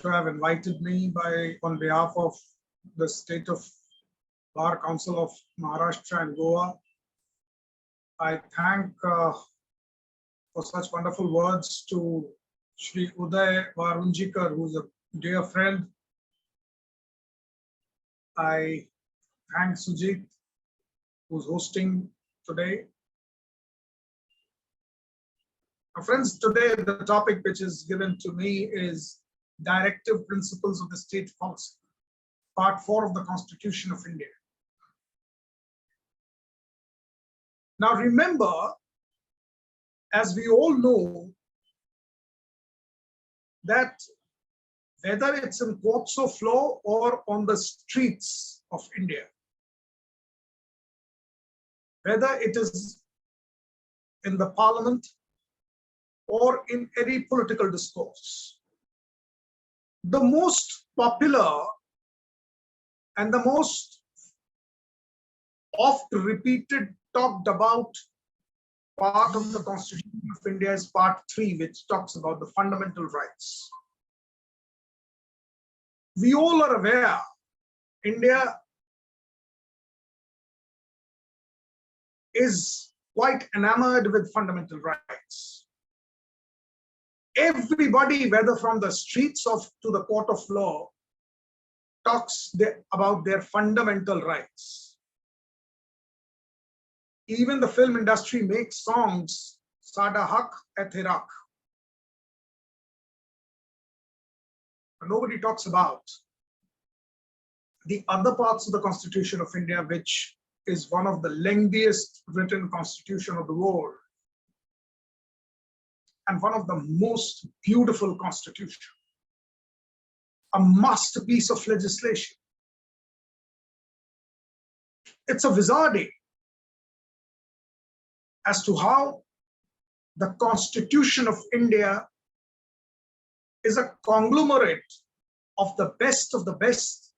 to have invited me on behalf of the State of Bar Council of Maharashtra and Goa. I thank for such wonderful words to Shri Uday Varunjikar, who's a dear friend. I thank Sujit, who's hosting today. Now, friends, today the topic which is given to me is Directive Principles of the State Policy, Part 4 of the Constitution of India. Now remember, as we all know, that whether it's in courts of law or on the streets of India, whether it is in the parliament or in any political discourse, the most popular and the most oft repeated, talked about part of the Constitution of India is Part 3, which talks about the fundamental rights. We all are aware, India is quite enamored with fundamental rights. Everybody, whether from the streets of to the court of law, talks about their fundamental rights. Even the film industry makes songs, Sada Hak et Hirak. Nobody talks about the other parts of the Constitution of India, which is one of the lengthiest written constitution of the world and one of the most beautiful constitution, a masterpiece of legislation. It's a wizarding as to how the Constitution of India is a conglomerate of the best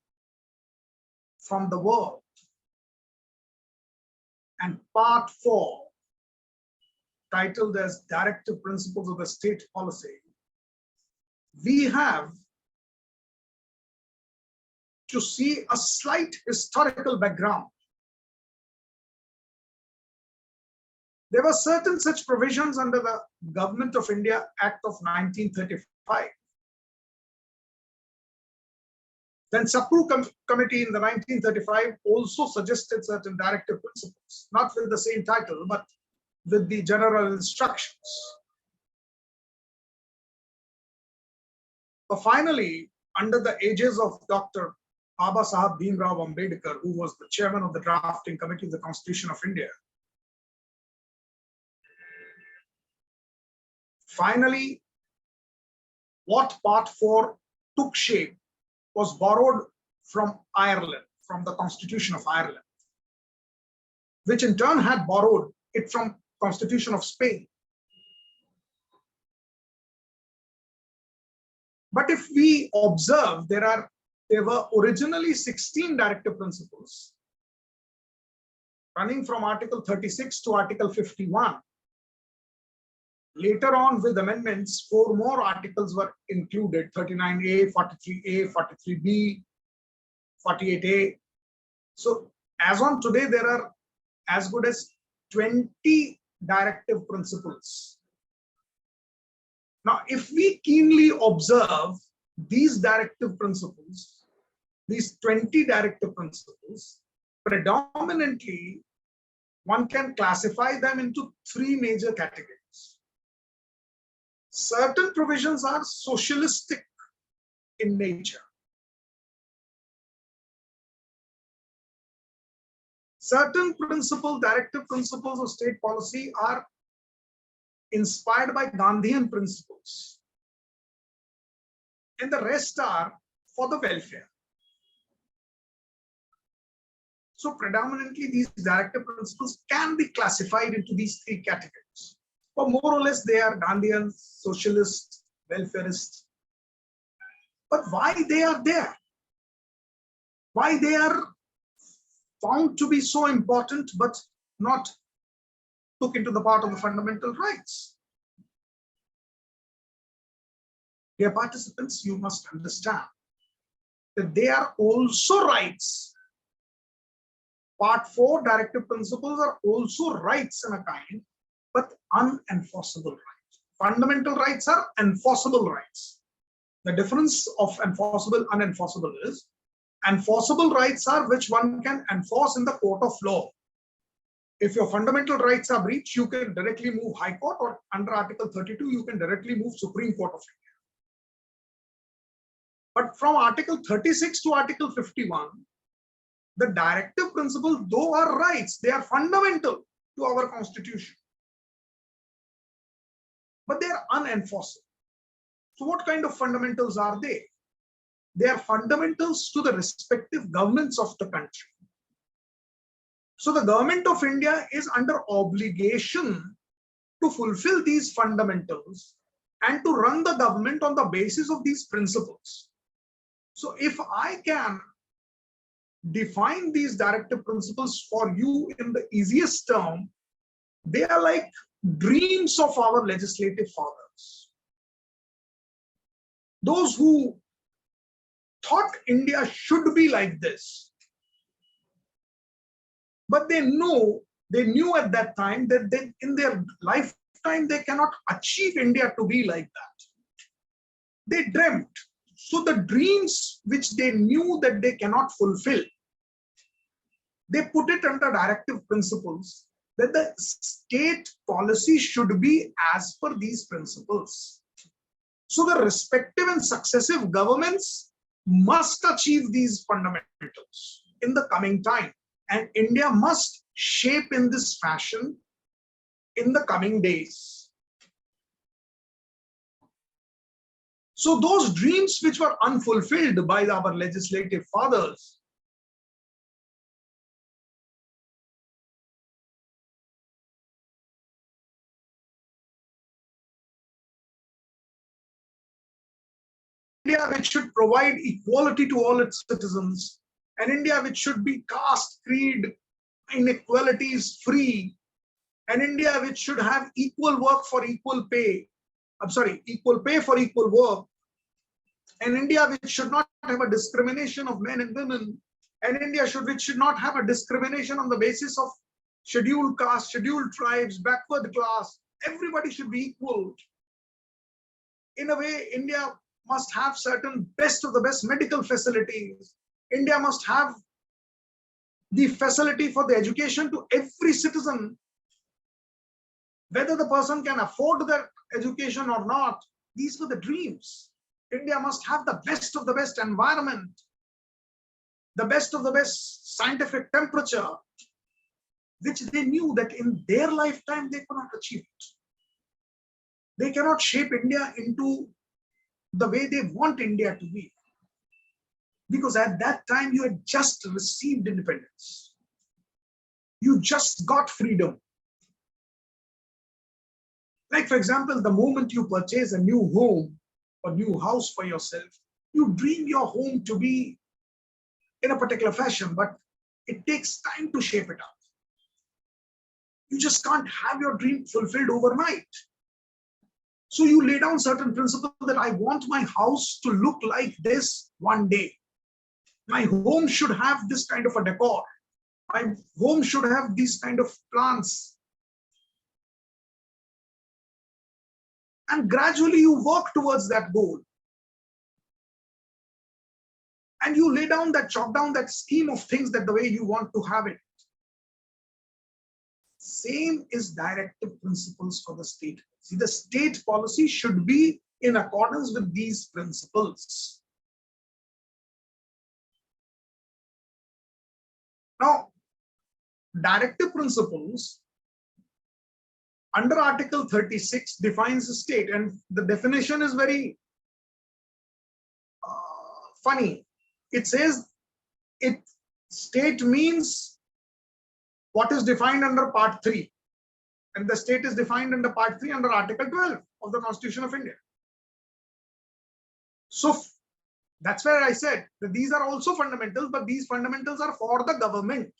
from the world. And Part 4, titled as Directive Principles of the State Policy, we have to see a slight historical background. There were certain such provisions under the Government of India Act of 1935. Then Sapru Committee in the 1935 also suggested certain directive principles, not with the same title, but with the general instructions. But finally, under the aegis of Dr. Baba Sahab Bhimrao Ambedkar, who was the chairman of the drafting committee of the Constitution of India, finally, what Part 4 took shape was borrowed from Ireland, from the Constitution of Ireland, which in turn had borrowed it from Constitution of Spain. But if we observe, there were originally 16 directive principles running from Article 36 to Article 51. Later on, with amendments, 4 more articles were included: 39A, 43A, 43B, 48A. So as on today, there are as good as 20 directive principles. Now, if we keenly observe these directive principles, these 20 directive principles, predominantly, one can classify them into 3 major categories. Certain provisions are socialistic in nature. Certain directive principles of state policy are inspired by Gandhian principles. And the rest are for the welfare. So predominantly, these directive principles can be classified into these 3 categories. But more or less, they are Gandhian, socialist, welfarist. But why they are there? Why they are found to be so important, but not took into the part of the fundamental rights? Dear participants, you must understand that they are also rights. Part 4 directive principles are also rights in a kind, but unenforceable rights. Fundamental rights are enforceable rights. The difference of enforceable and unenforceable is enforceable rights are which one can enforce in the court of law. If your fundamental rights are breached, you can directly move High Court, or under Article 32, you can directly move Supreme Court of India. But from Article 36 to Article 51, the directive principles, though are rights, they are fundamental to our constitution, but they are unenforceable. So what kind of fundamentals are they? They are fundamentals to the respective governments of the country. So the government of India is under obligation to fulfill these fundamentals and to run the government on the basis of these principles. So if I can define these directive principles for you in the easiest term, they are like dreams of our legislative fathers. Those who thought India should be like this, but they knew at that time that in their lifetime they cannot achieve India to be like that. They dreamt. So the dreams which they knew that they cannot fulfill, they put it under directive principles that the state policy should be as per these principles. So the respective and successive governments must achieve these fundamentals in the coming time, and India must shape in this fashion in the coming days. So those dreams which were unfulfilled by our legislative fathers, India which should provide equality to all its citizens, an India which should be caste, creed, inequalities free, an India which should have equal work for equal pay, equal pay for equal work, an India which should not have a discrimination of men and women, an India which should not have a discrimination on the basis of scheduled caste, scheduled tribes, backward class. Everybody should be equal. In a way, India must have certain best of the best medical facilities. India must have the facility for the education to every citizen, whether the person can afford that education or not. These were the dreams. India must have the best of the best environment, the best of the best scientific temperature, which they knew that in their lifetime they could not achieve it. They cannot shape India into the way they want India to be, because at that time you had just received independence. You just got freedom. Like, for example, the moment you purchase a new home or new house for yourself, you dream your home to be in a particular fashion, but it takes time to shape it up. You just can't have your dream fulfilled overnight. So you lay down certain principles that I want my house to look like this one day. My home should have this kind of a decor. My home should have these kind of plants. And gradually you work towards that goal. And you lay down that, chalk down that scheme of things that the way you want to have it. Same is directive principles for the state. See, the state policy should be in accordance with these principles. Now, directive principles under Article 36 defines the state, and the definition is very funny. It says state means what is defined under Part 3, and the state is defined under Part 3 under Article 12 of the Constitution of India. So that's where I said that these are also fundamentals, but these fundamentals are for the government.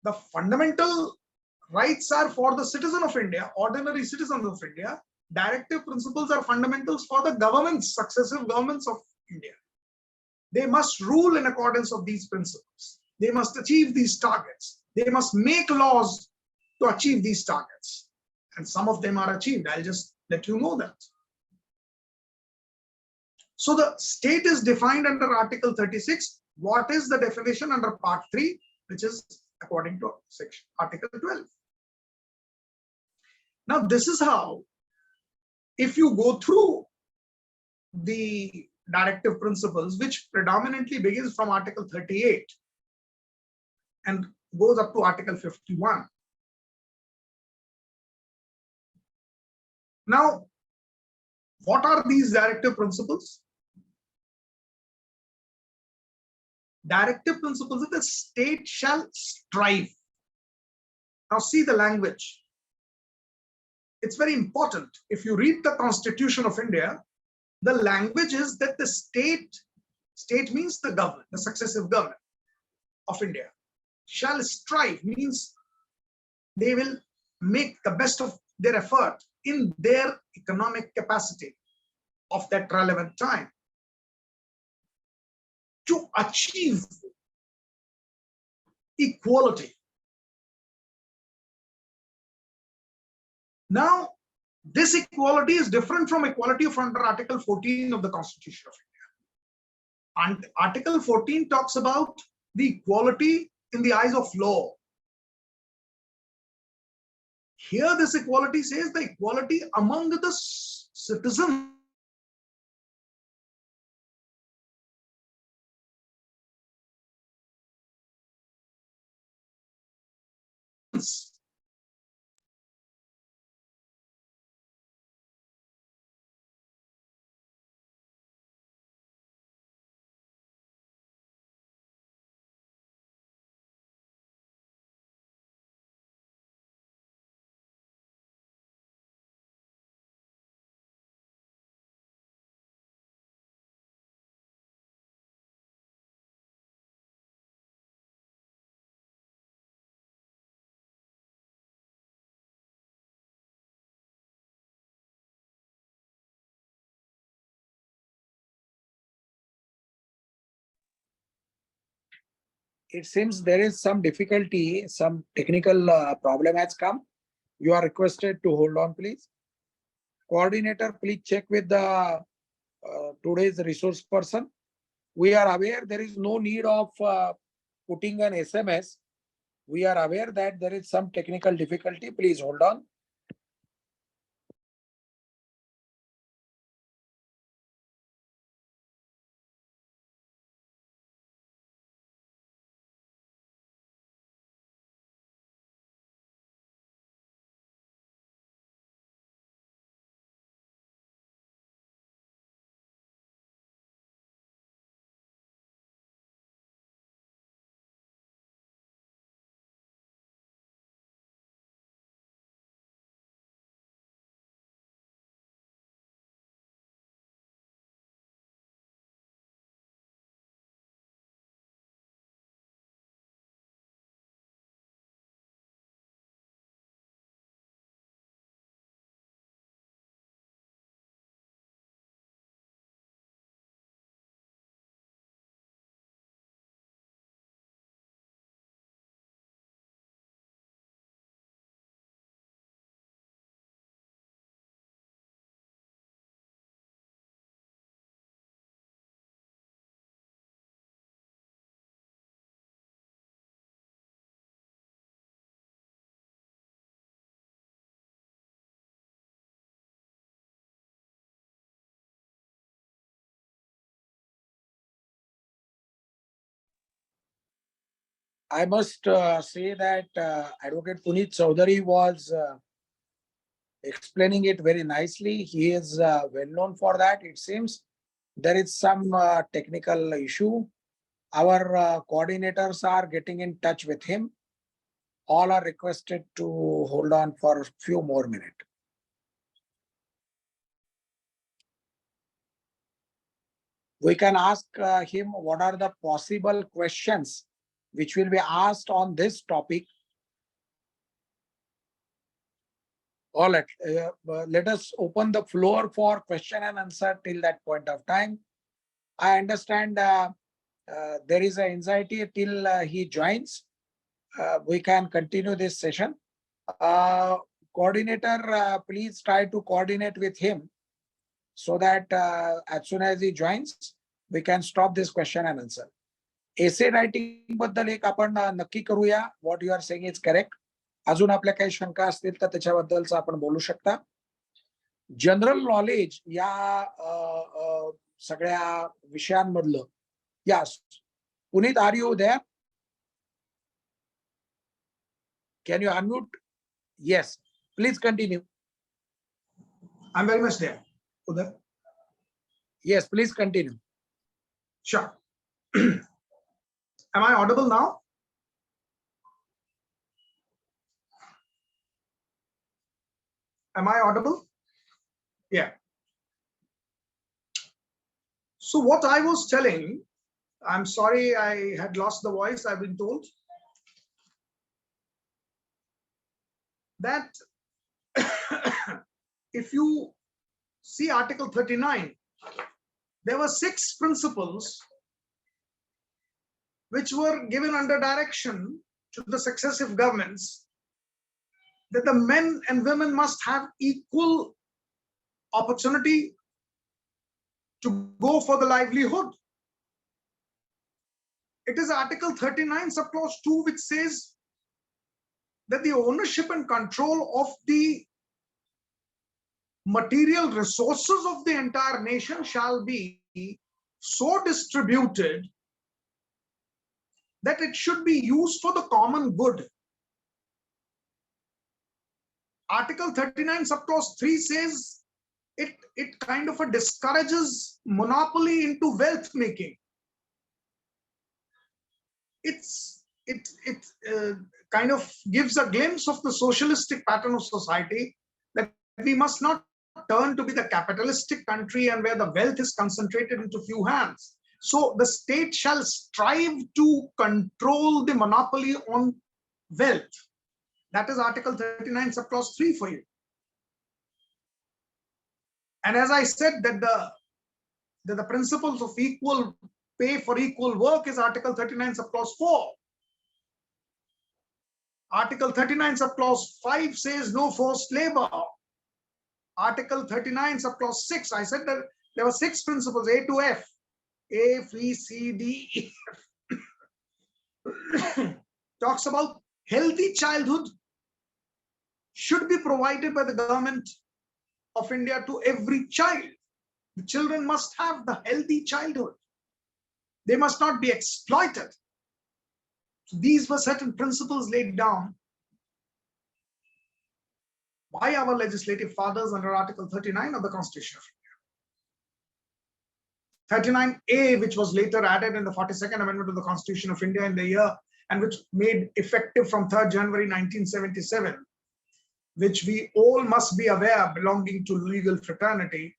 The fundamental rights are for the citizen of India, ordinary citizens of India, Directive principles are fundamentals for the governments, successive governments of India. They must rule in accordance with these principles. They must achieve these targets. They must make laws to achieve these targets. And some of them are achieved. I'll just let you know that. So the state is defined under Article 36. What is the definition under Part 3, which is according to section Article 12? Now, this is how, if you go through the directive principles, which predominantly begins from Article 38 and goes up to Article 51. Now, what are these directive principles? Directive principles is the state shall strive. Now see the language. It's very important. If you read the Constitution of India, the language is that the state means the government, the successive government of India, shall strive means they will make the best of their effort in their economic capacity of that relevant time to achieve equality. Now, this equality is different from equality of under Article 14 of the Constitution of India. And Article 14 talks about the equality in the eyes of law. Here, this equality says the equality among the citizens. It seems there is some difficulty, some technical problem has come. You are requested to hold on, please. Coordinator, please check with the today's resource person. We are aware there is no need of putting an SMS. We are aware that there is some technical difficulty. Please hold on. I must say that Advocate Puneet Chaturvedi was explaining it very nicely. He is well known for that. It seems there is some technical issue. Our coordinators are getting in touch with him. All are requested to hold on for a few more minutes. We can ask him what are the possible questions which will be asked on this topic. All right. Let us open the floor for question and answer till that point of time. I understand there is an anxiety till he joins. We can continue this session. Coordinator, please try to coordinate with him so that as soon as he joins, we can stop this question and answer. Essay writing बद्दल एक आपण नक्की करूया. What you are saying is correct. अजून आपल्या काही शंका असतील तर त्याच्याबद्दलचं आपण बोलू शकता. जनरल नॉलेज या सगळ्या विषयांमधलं. Yes. Puneet, are you there? Can you unmute? Yes. Please continue. I'm very much there. Udar? Yes, please continue. Sure. Am I audible now? Am I audible? Yeah. So what I was telling, I'm sorry I had lost the voice, I've been told. That if you see Article 39, there were 6 principles which were given under direction to the successive governments, that the men and women must have equal opportunity to go for the livelihood. It is Article 39, subclause 2, which says that the ownership and control of the material resources of the entire nation shall be so distributed that it should be used for the common good. Article 39, subclause 3 says it kind of discourages monopoly into wealth making. It kind of gives a glimpse of the socialistic pattern of society, that we must not turn to be the capitalistic country and where the wealth is concentrated into few hands. So the state shall strive to control the monopoly on wealth. That is Article 39, subclause 3 for you. And as I said, that the principles of equal pay for equal work is Article 39, subclause 4. Article 39, subclause 5 says no forced labor. Article 39, subclause 6, I said that there were 6 principles, A to F. A, B, C, D, E. Talks about healthy childhood should be provided by the government of India to every child. The children must have the healthy childhood. They must not be exploited. So these were certain principles laid down by our legislative fathers under Article 39 of the Constitution of India. 39A, which was later added in the 42nd Amendment of the Constitution of India in the year, and which made effective from 3rd January 1977, which we all must be aware, belonging to legal fraternity,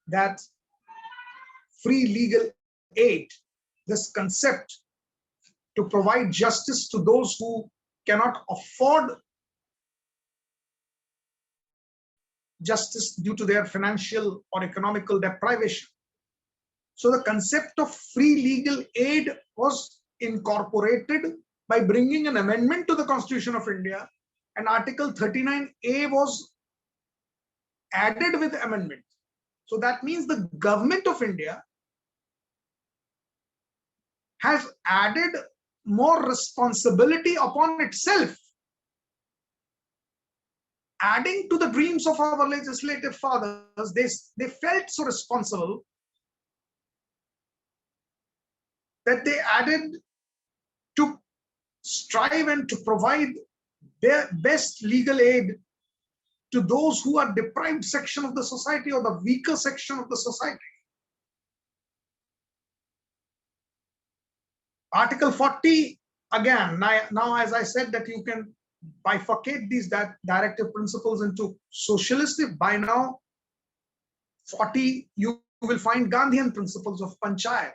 that free legal aid, this concept to provide justice to those who cannot afford justice due to their financial or economical deprivation. So the concept of free legal aid was incorporated by bringing an amendment to the Constitution of India, and Article 39A was added with amendment. So that means the government of India has added more responsibility upon itself, adding to the dreams of our legislative fathers. They felt so responsible that they added to strive and to provide their best legal aid to those who are deprived section of the society or the weaker section of the society. Article 40, again, now as I said, that you can bifurcate these directive principles into socialistic. By now, 40, you will find Gandhian principles of panchayat,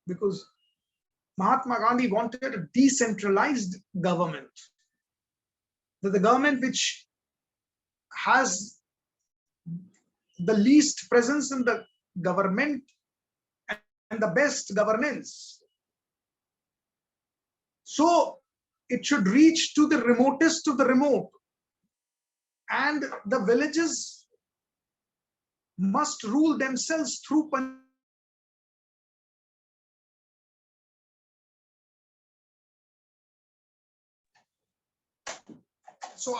because Mahatma Gandhi wanted a decentralized government. The government which has the least presence in the government and the best governance. So it should reach to the remotest of the remote, and the villages must rule themselves through so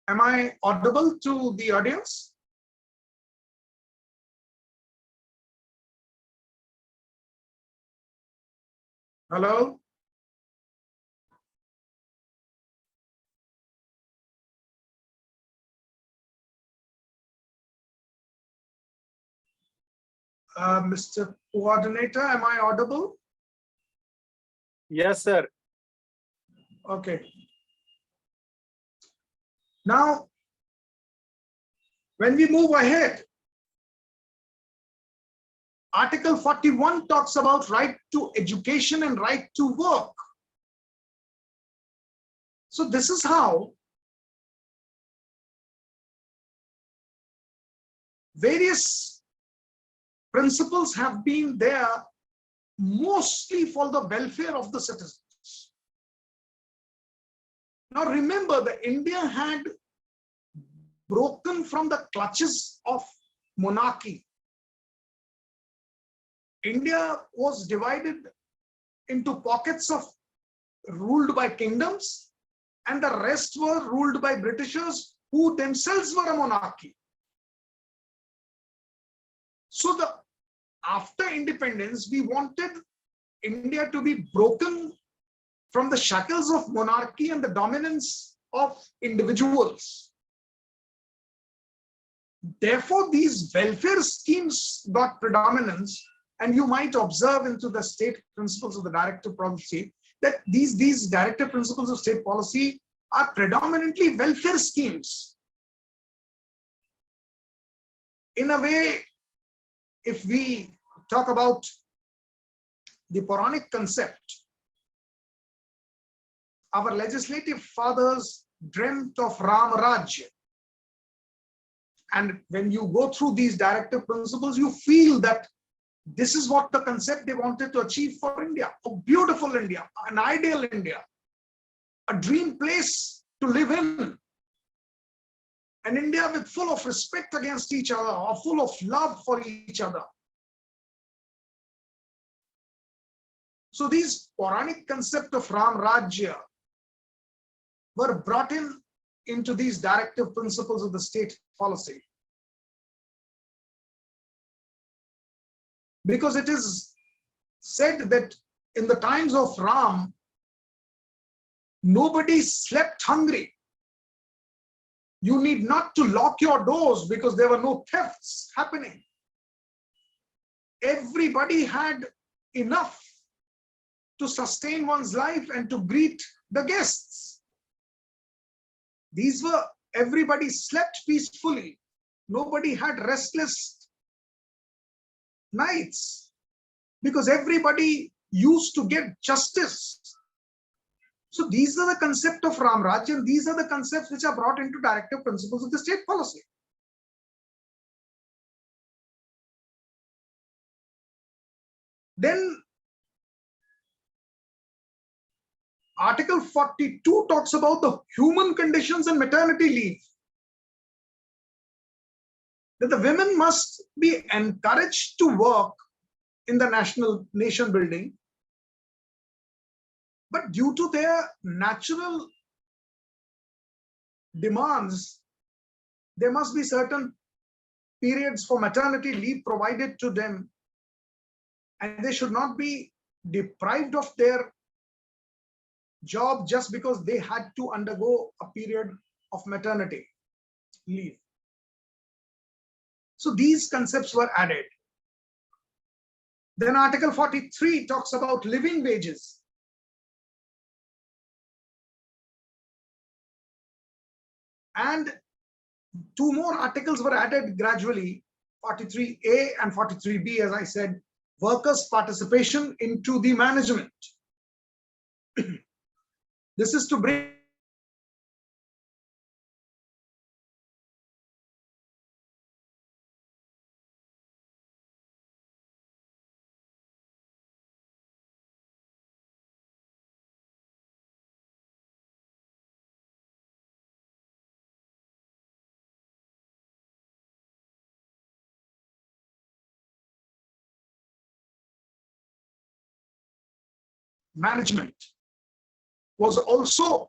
am I audible to the audience? Hello? Mr. Coordinator, am I audible? Yes, sir. Okay. Now, when we move ahead, Article 41 talks about right to education and right to work. So this is how various principles have been there mostly for the welfare of the citizens. Now remember that India had broken from the clutches of monarchy. India was divided into pockets of ruled by kingdoms, and the rest were ruled by Britishers who themselves were a monarchy. So after independence, we wanted India to be broken from the shackles of monarchy and the dominance of individuals. Therefore, these welfare schemes got predominance, and you might observe into the state principles of the directive policy that these directive principles of state policy are predominantly welfare schemes. In a way, if we talk about the Puranic concept, our legislative fathers dreamt of Ram Rajya. And when you go through these directive principles, you feel that this is what the concept they wanted to achieve for India. A beautiful India, an ideal India, a dream place to live in. An India with full of respect against each other, or full of love for each other. So these Puranic concept of Ram Rajya were brought into these directive principles of the state policy. Because it is said that in the times of Ram, nobody slept hungry. You need not to lock your doors because there were no thefts happening. Everybody had enough to sustain one's life and to greet the guests. Everybody slept peacefully. Nobody had restless nights because everybody used to get justice. So these are the concept of Ram Raj, and these are the concepts which are brought into directive principles of the state policy. Then Article 42 talks about the human conditions and maternity leave. That the women must be encouraged to work in the nation building, but due to their natural demands, there must be certain periods for maternity leave provided to them, and they should not be deprived of their job just because they had to undergo a period of maternity leave. So these concepts were added. Then Article 43 talks about living wages. And two more articles were added gradually, 43A and 43B, as I said, workers' participation into the management. This is to bring management was also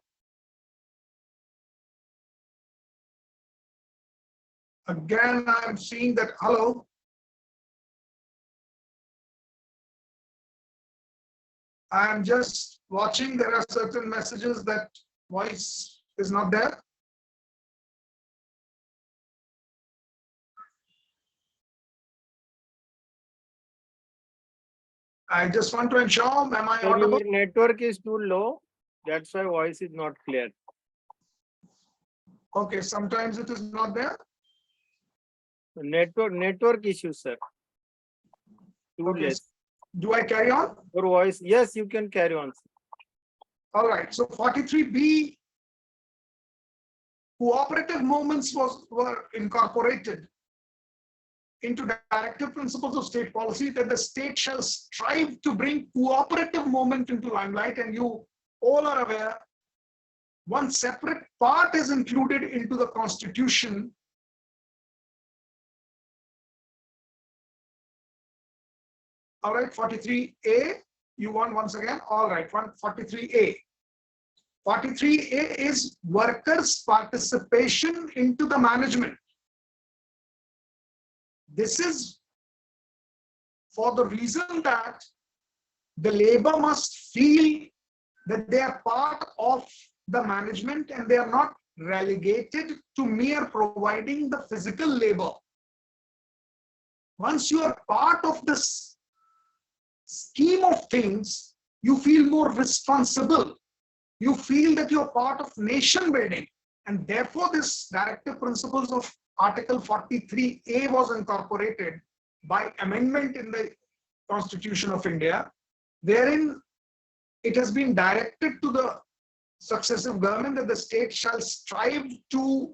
again, I'm seeing that, hello. I'm just watching, there are certain messages that voice is not there. I just want to ensure, am I Sir, audible? your network is too low. That's why voice is not clear. Okay, sometimes it is not there. Network issue, sir. Too Okay, less. do I carry on? Your voice, yes, you can carry on. Sir. All right, so 43B, cooperative movements were incorporated into directive principles of state policy, that the state shall strive to bring cooperative movement into limelight. And you all are aware, one separate part is included into the constitution. All right, 43A, you want once again? All right, 43A. 43A is workers' participation into the management. This is for the reason that the labor must feel that they are part of the management and they are not relegated to mere providing the physical labor. Once you are part of this scheme of things, you feel more responsible. You feel that you're part of nation building. And therefore, this directive principles of Article 43A was incorporated by amendment in the Constitution of India, wherein it has been directed to the successive government that the state shall strive to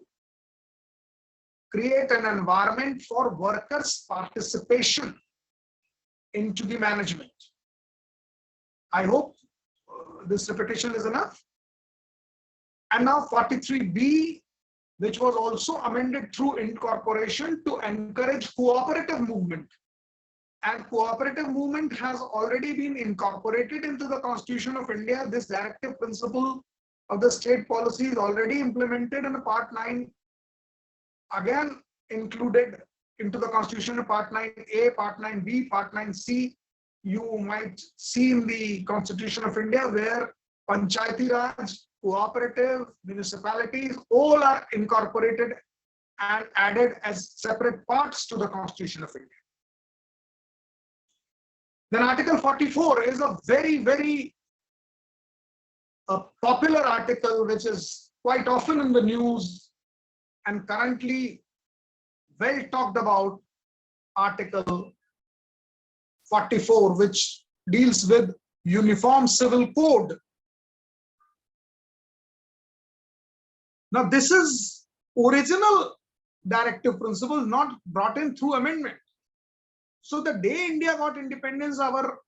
create an environment for workers' participation into the management. I hope this repetition is enough. And now 43B, which was also amended through incorporation to encourage cooperative movement. And cooperative movement has already been incorporated into the Constitution of India. This directive principle of the state policy is already implemented in the Part 9, again included into the Constitution of Part 9A, Part 9B, Part 9C. You might see in the Constitution of India where Panchayati Raj, cooperative, municipalities, all are incorporated and added as separate parts to the Constitution of India. Then Article 44 is a very, very popular article, which is quite often in the news and currently well talked about. Article 44, which deals with Uniform Civil Code. Now, this is original directive principle, not brought in through amendment. So the day India got independence, our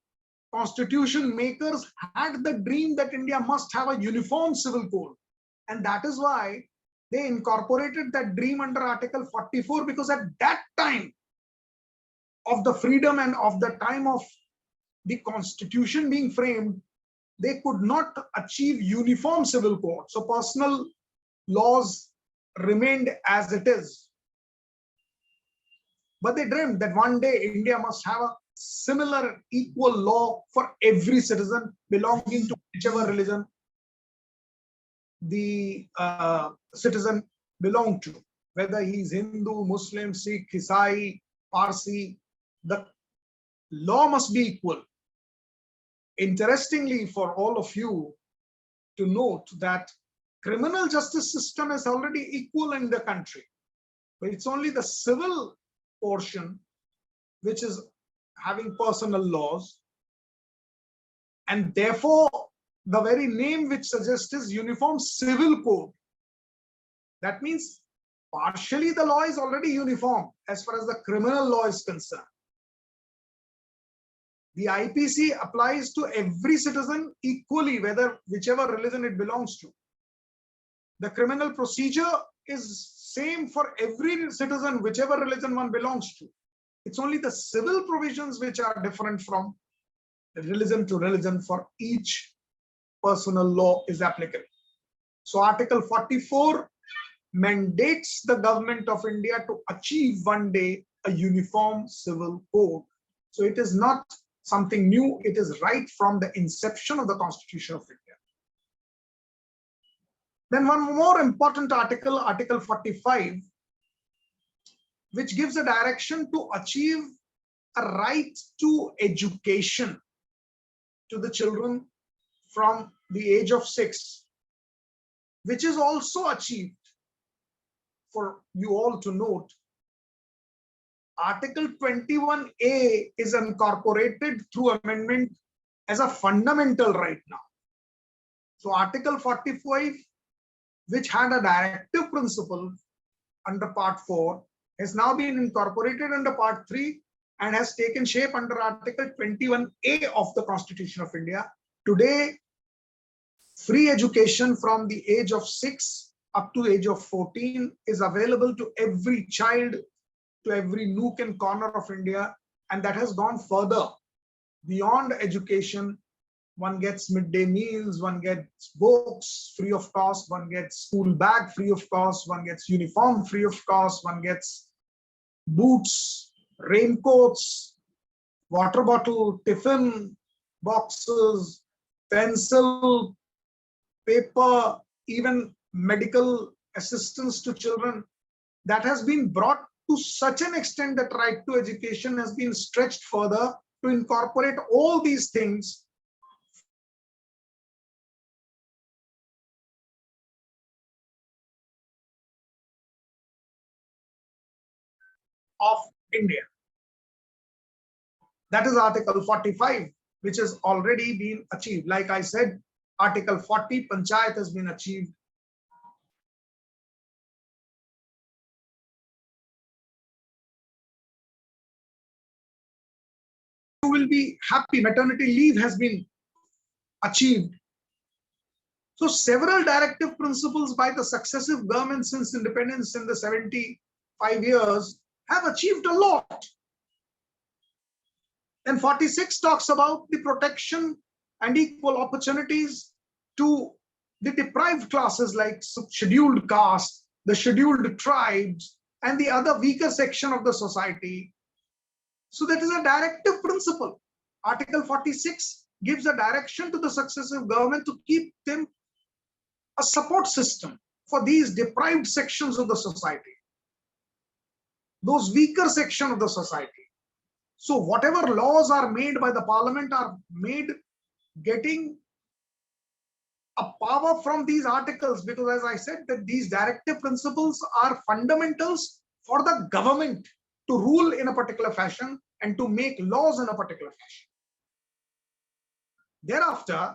constitution makers had the dream that India must have a uniform civil code. And that is why they incorporated that dream under Article 44, because at that time of the freedom and of the time of the constitution being framed, they could not achieve uniform civil code. So personal laws remained as it is. But they dreamed that one day India must have a similar equal law for every citizen belonging to whichever religion the citizen belonged to. whether he's Hindu, Muslim, Sikh, Isai, Parsi, the law must be equal. Interestingly, for all of you to note that criminal justice system is already equal in the country, but it's only the civil portion which is having personal laws, and therefore the very name which suggests is Uniform Civil Code. That means partially the law is already uniform as far as the criminal law is concerned. The IPC applies to every citizen equally, whichever religion it belongs to. The criminal procedure is same for every citizen, whichever religion one belongs to. It's only the civil provisions which are different from religion to religion. For each personal law is applicable. So Article 44 mandates the government of India to achieve one day a uniform civil code. So it is not something new, it is right from the inception of the Constitution of India. Then one more important article, Article 45, which gives a direction to achieve a right to education to the children from the age of 6, which is also achieved. For you all to note, Article 21A is incorporated through amendment as a fundamental right now. So Article 45, which had a directive principle under Part 4, has now been incorporated under Part 3 and has taken shape under Article 21A of the Constitution of India. Today, free education from the age of 6 up to age of 14 is available to every child, to every nook and corner of India, and that has gone further. Beyond education, one gets midday meals, one gets books free of cost, one gets school bag free of cost, one gets uniform free of cost, one gets boots, raincoats, water bottle, tiffin boxes, pencil, paper, even medical assistance to children. That has been brought to such an extent that right to education has been stretched further to incorporate all these things of India. That is Article 45, which has already been achieved. Like I said, Article 40, Panchayat, has been achieved. You will be happy, maternity leave has been achieved. So several directive principles by the successive governments since independence in the 75 years have achieved a lot. Then 46 talks about the protection and equal opportunities to the deprived classes like scheduled caste, the scheduled tribes, and the other weaker section of the society. So that is a directive principle. Article 46 gives a direction to the successive government to keep them a support system for these deprived sections of the society, those weaker section of the society. So whatever laws are made by the parliament are made getting a power from these articles, because as I said, that these directive principles are fundamentals for the government to rule in a particular fashion and to make laws in a particular fashion. Thereafter,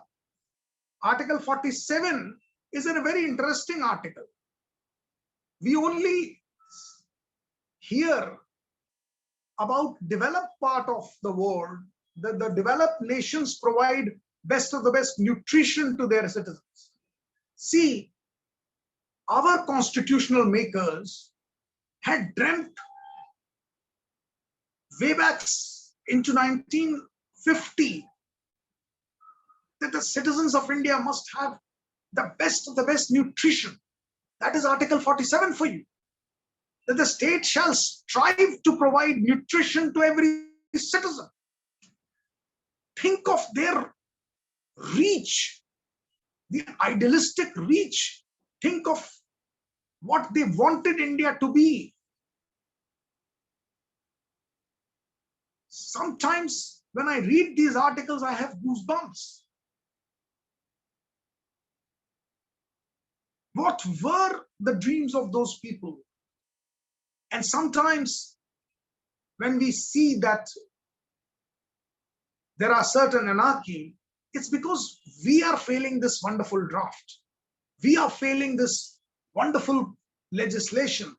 Article 47 is a very interesting article. We only hear about developed part of the world, that the developed nations provide best of the best nutrition to their citizens. See, our constitutional makers had dreamt way back into 1950 that the citizens of India must have the best of the best nutrition. That is Article 47 for you. That the state shall strive to provide nutrition to every citizen. Think of their reach, the idealistic reach. Think of what they wanted India to be. Sometimes when I read these articles, I have goosebumps. What were the dreams of those people? And sometimes when we see that there are certain anarchy, it's because we are failing this wonderful draft. We are failing this wonderful legislation.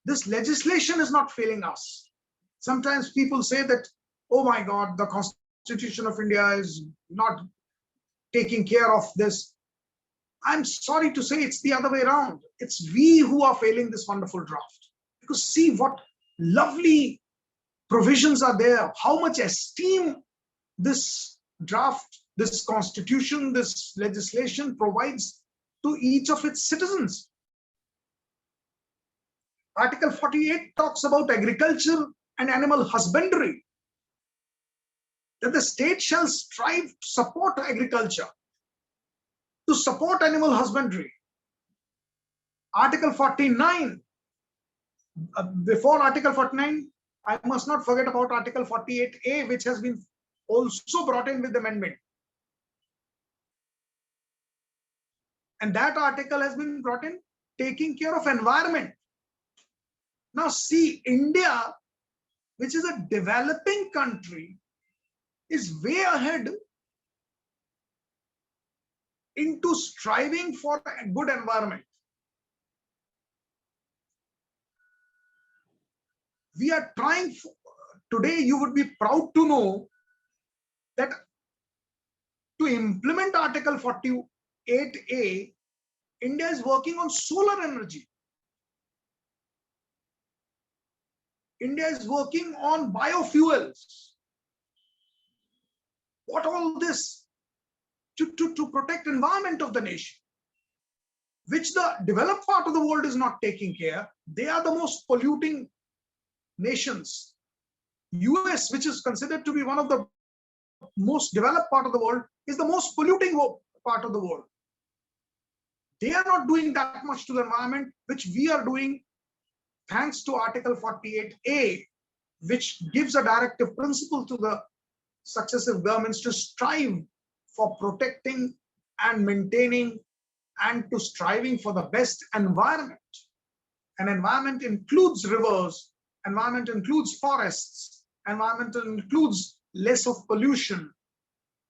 This legislation is not failing us. Sometimes people say that, oh my God, the Constitution of India is not taking care of this. I'm sorry to say it's the other way around. It's we who are failing this wonderful draft. Because see what lovely provisions are there, how much esteem this draft, this constitution, this legislation provides to each of its citizens. Article 48 talks about agriculture and animal husbandry, that the state shall strive to support agriculture, to support animal husbandry. Article 49, before Article 49, I must not forget about Article 48A, which has been also brought in with amendment. And that article has been brought in taking care of environment. Now see, India, which is a developing country, is way ahead into striving for a good environment. We are trying, today you would be proud to know that to implement Article 48A, India is working on solar energy. India is working on biofuels. What all this? To protect environment of the nation, which the developed part of the world is not taking care. They are the most polluting nations. US, which is considered to be one of the most developed part of the world, is the most polluting part of the world. They are not doing that much to the environment, which we are doing thanks to Article 48A, which gives a directive principle to the successive governments to strive for protecting and maintaining and to striving for the best environment. And environment includes rivers, environment includes forests, environment includes less of pollution.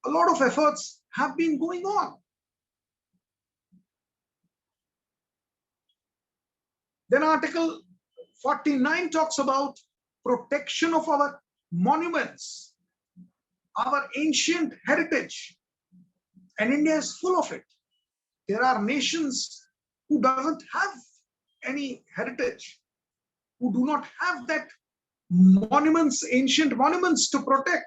A lot of efforts have been going on. Then Article 49 talks about protection of our monuments, our ancient heritage, and India is full of it. There are nations who doesn't have any heritage, who do not have that monuments, ancient monuments to protect.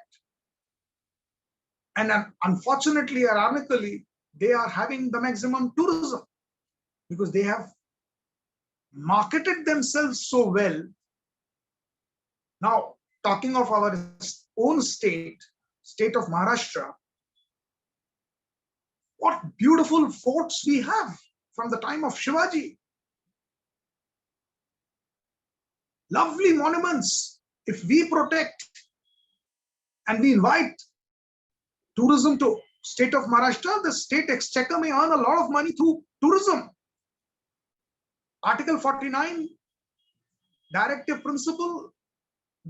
And unfortunately, ironically, they are having the maximum tourism because they have marketed themselves so well. Now, talking of our own state of Maharashtra, what beautiful forts we have from the time of Shivaji. Lovely monuments. If we protect and we invite tourism to state of Maharashtra, the state exchequer may earn a lot of money through tourism. Article 49, directive principle,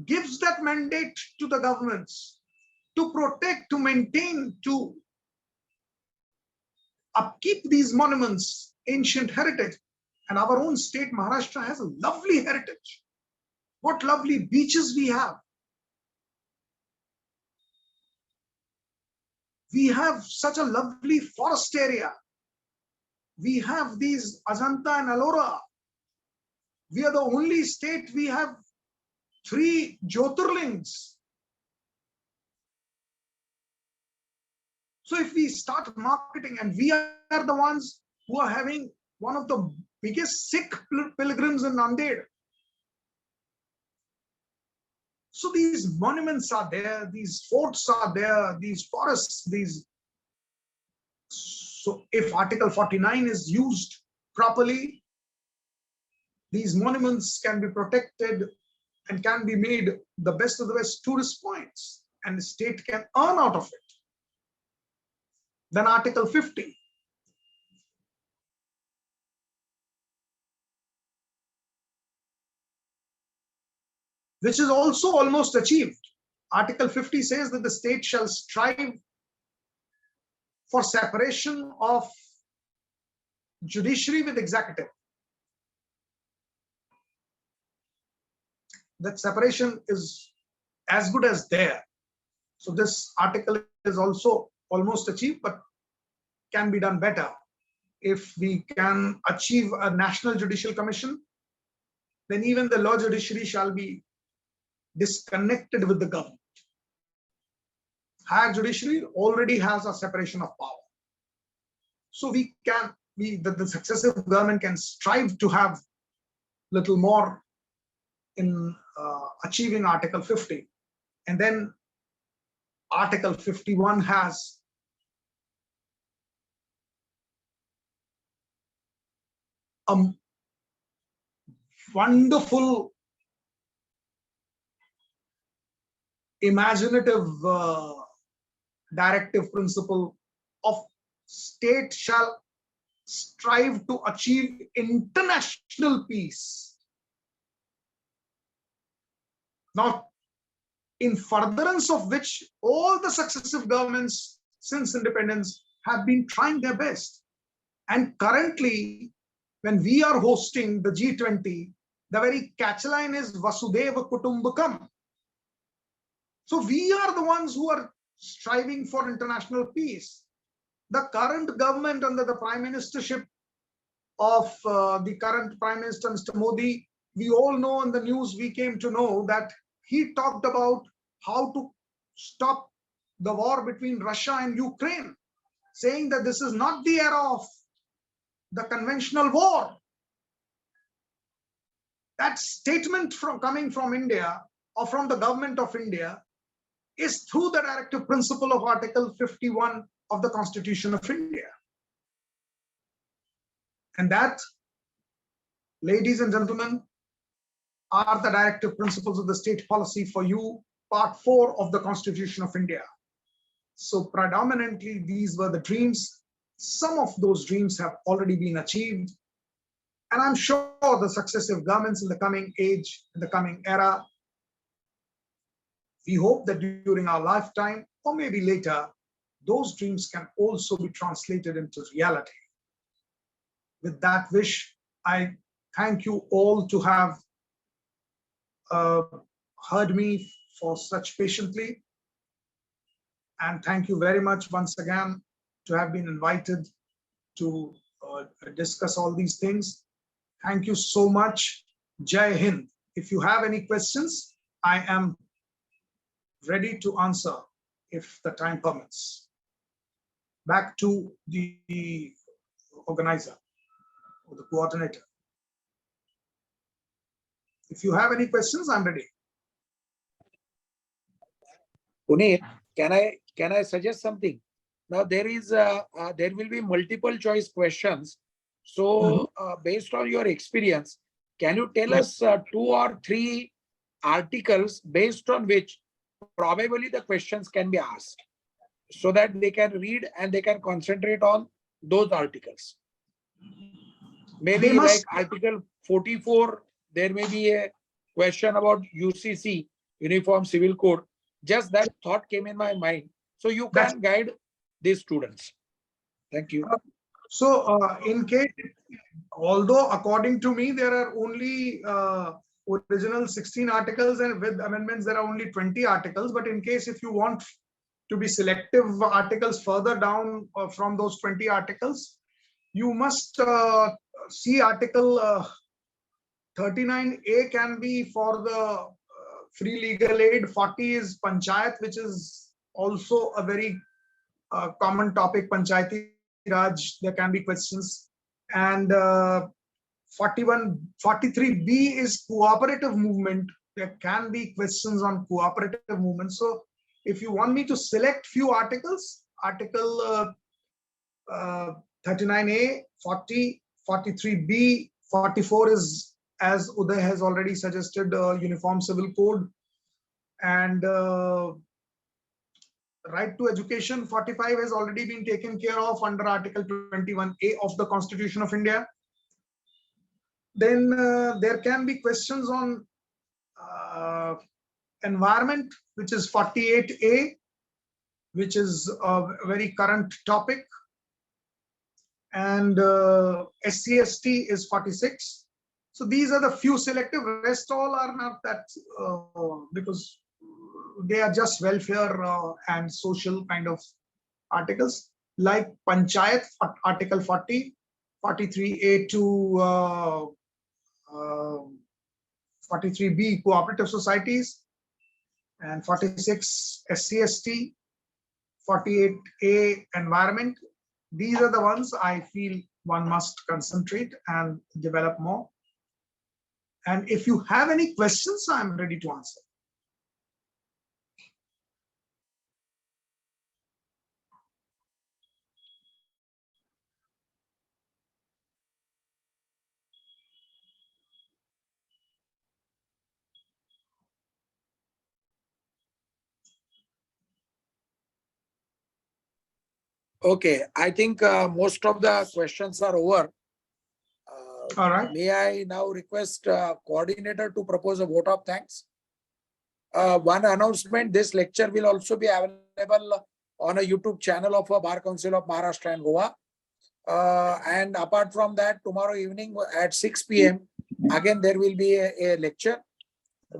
gives that mandate to the governments to protect, to maintain, to upkeep these monuments, ancient heritage. And our own state, Maharashtra, has a lovely heritage. What lovely beaches we have. We have such a lovely forest area. We have these Ajanta and Ellora. We are the only state, we have 3 Jyotirlings. So if we start marketing, and we are the ones who are having one of the biggest Sikh pilgrims in Nanded. So these monuments are there, these forts are there, these forests, these. So if Article 49 is used properly, these monuments can be protected and can be made the best of the best tourist points, and the state can earn out of it. Then Article 50. Which is also almost achieved. Article 50 says that the state shall strive for separation of judiciary with executive. That separation is as good as there. So this article is also almost achieved, but can be done better. If we can achieve a national judicial commission, then even the law judiciary shall be disconnected with the government. Higher judiciary already has a separation of power. So the successive government can strive to have little more in achieving Article 50. And then Article 51 has a wonderful imaginative directive principle of state shall strive to achieve international peace. Now, in furtherance of which all the successive governments since independence have been trying their best. And currently, when we are hosting the G20, the very catchline is Vasudhaiva Kutumbakam. So we are the ones who are striving for international peace. The current government under the prime ministership of the current Prime Minister, Mr. Modi, we all know in the news, we came to know that he talked about how to stop the war between Russia and Ukraine, saying that this is not the era of the conventional war. That statement coming from India or from the government of India is through the directive principle of Article 51 of the Constitution of India. And that, ladies and gentlemen, are the directive principles of the state policy for you, Part 4 of the Constitution of India. So predominantly, these were the dreams. Some of those dreams have already been achieved. And I'm sure the successive governments in the coming age, in the coming era, we hope that during our lifetime, or maybe later, those dreams can also be translated into reality. With that wish, I thank you all to have heard me for such patiently. And thank you very much once again to have been invited to discuss all these things. Thank you so much. Jai Hind. If you have any questions, I am ready to answer if the time permits. Back to the organizer or the coordinator. If you have any questions, I'm ready. Puneet, can I suggest something? Now there will be multiple choice questions. So based on your experience, can you tell us 2 or 3 articles based on which probably the questions can be asked, so that they can read and they can concentrate on those articles? Maybe like Article 44, there may be a question about UCC, Uniform Civil Code. Just that thought came in my mind. So you can guide these students. Thank you. So in case, although according to me, there are only original 16 articles, and with amendments, there are only 20 articles. But in case if you want to be selective articles further down from those 20 articles, you must see Article 39A can be for the free legal aid. 40 is Panchayat, which is also a very common topic. Panchayati Raj, there can be questions. And 43B is cooperative movement. There can be questions on cooperative movement. So if you want me to select few articles, Article 39A, 40, 43B, 44 is as Uday has already suggested, Uniform Civil Code, and right to education 45 has already been taken care of under Article 21A of the Constitution of India. Then there can be questions on environment, which is 48A, which is a very current topic, and SC/ST is 46. So these are the few selective. Rest all are not that, because they are just welfare and social kind of articles, like Panchayat, Article 40, 43A to 43B, cooperative societies, and 46 SC/ST, 48A environment. These are the ones I feel one must concentrate and develop more. And if you have any questions, I'm ready to answer. Okay, I think most of the questions are over. All right. May I now request coordinator to propose a vote of thanks? One announcement, this lecture will also be available on a YouTube channel of a Bar Council of Maharashtra and Goa. And apart from that, tomorrow evening at 6 p.m., again, there will be a lecture.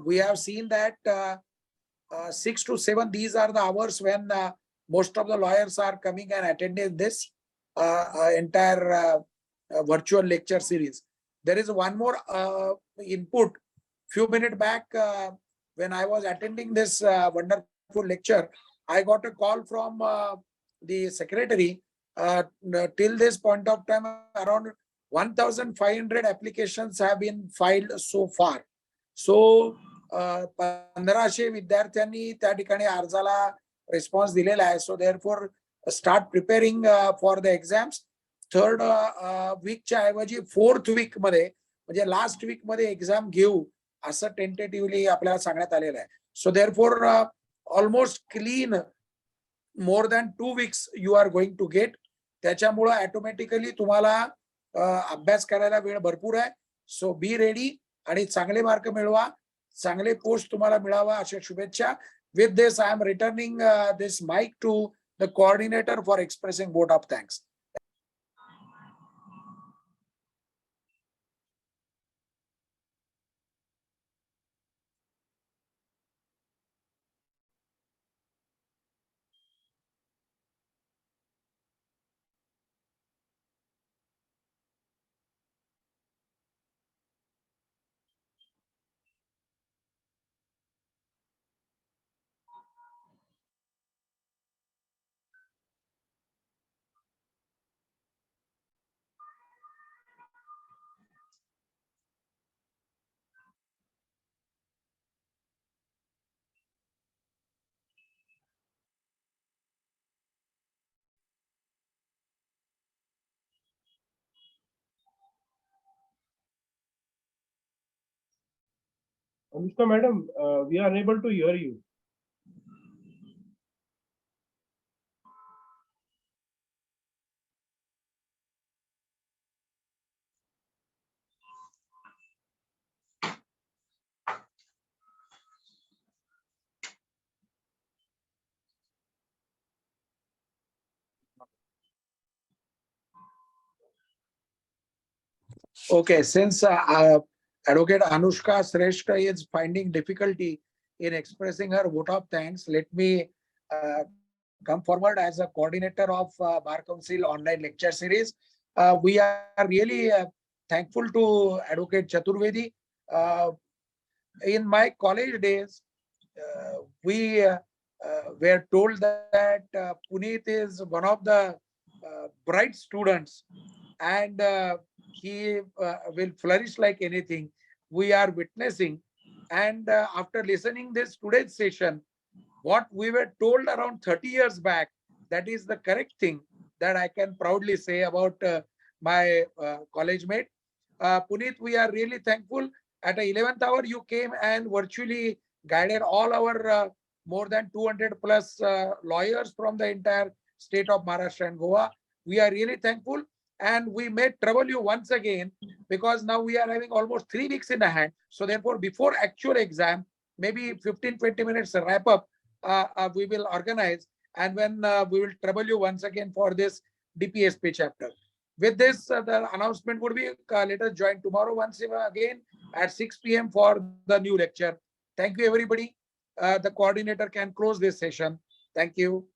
We have seen that 6 to 7, these are the hours when most of the lawyers are coming and attending this entire virtual lecture series. There is one more input. Few minutes back, when I was attending this wonderful lecture, I got a call from the secretary. Till this point of time, around 1,500 applications have been filed so far. So 1500 विद्यार्थ्यांनी त्या ठिकाणी अर्जाला response दिलेला आहे. So therefore start preparing for the exams. Third वीकच्या ऐवजी 4th week मध्ये, म्हणजे last week मध्ये एक्झाम घेऊ असं टेंटेटिव्हली आपल्याला सांगण्यात आलेलं आहे. So therefore almost clean more than 2 weeks you are going to get. त्याच्यामुळं ऑटोमॅटिकली तुम्हाला अभ्यास करायला वेळ भरपूर आहे. सो बी रेडी आणि चांगले मार्क मिळवा, चांगले पोस्ट तुम्हाला मिळावा अशा शुभेच्छा. With this, I am returning this mic to the coordinator for expressing vote of thanks. Anushka madam, we are unable to hear you. Okay, since Advocate Anushka Shrestha is finding difficulty in expressing her vote of thanks, let me come forward as a coordinator of Bar Council online lecture series. We are really thankful to Advocate Chaturvedi. In my college days, we were told that Puneet is one of the bright students, and he will flourish like anything. We are witnessing, and after listening this today's session, what we were told around 30 years back, that is the correct thing that I can proudly say about my college mate. Puneet, we are really thankful. At the 11th hour, you came and virtually guided all our more than 200 plus lawyers from the entire state of Maharashtra and Goa. We are really thankful. And we may trouble you once again because now we are having almost 3 weeks in the hand. So therefore, before actual exam, maybe 15-20 minutes wrap up, we will organize. And when we will trouble you once again for this DPSP chapter. With this, the announcement would be let us join tomorrow once again at 6 p.m. for the new lecture. Thank you, everybody. The coordinator can close this session. Thank you.